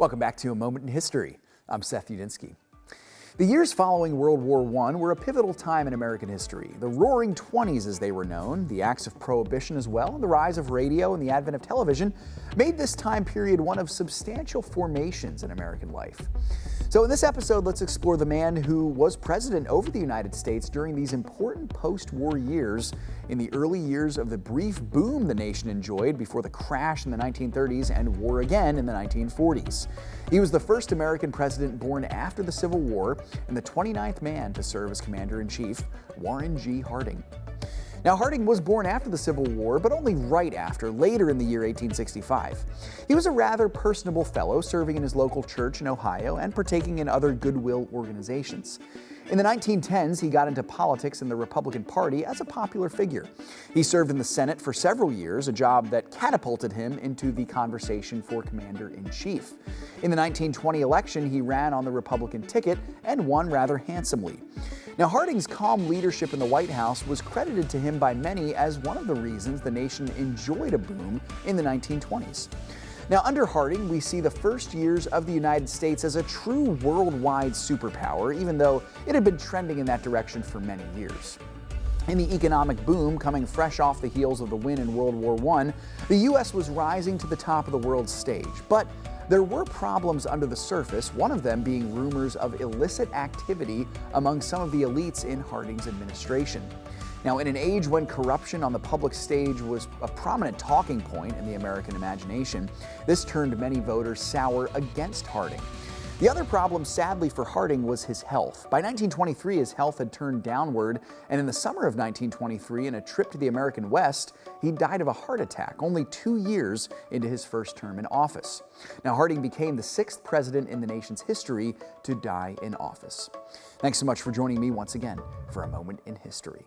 Welcome back to A Moment in History. I'm Seth Udinsky. The years following World War I were a pivotal time in American history. The Roaring Twenties, as they were known, the acts of prohibition as well, and the rise of radio and the advent of television made this time period one of substantial formations in American life. So in this episode, let's explore the man who was president over the United States during these important post-war years, in the early years of the brief boom the nation enjoyed before the crash in the 1930s and war again in the 1940s. He was the first American president born after the Civil War and the 29th man to serve as Commander-in-Chief, Warren G. Harding. Now, Harding was born after the Civil War, but only right after, later in the year 1865. He was a rather personable fellow, serving in his local church in Ohio and partaking in other goodwill organizations. In the 1910s, he got into politics in the Republican Party as a popular figure. He served in the Senate for several years, a job that catapulted him into the conversation for Commander-in-Chief. In the 1920 election, he ran on the Republican ticket and won rather handsomely. Now, Harding's calm leadership in the White House was credited to him by many as one of the reasons the nation enjoyed a boom in the 1920s. Now, under Harding, we see the first years of the United States as a true worldwide superpower, even though it had been trending in that direction for many years. In the economic boom coming fresh off the heels of the win in World War I, the U.S. was rising to the top of the world stage. But there were problems under the surface, one of them being rumors of illicit activity among some of the elites in Harding's administration. Now, in an age when corruption on the public stage was a prominent talking point in the American imagination, this turned many voters sour against Harding. The other problem, sadly for Harding, was his health. By 1923, his health had turned downward, and in the summer of 1923, in a trip to the American West, he died of a heart attack, only 2 years into his first term in office. Now, Harding became the 6th president in the nation's history to die in office. Thanks so much for joining me once again for A Moment in History.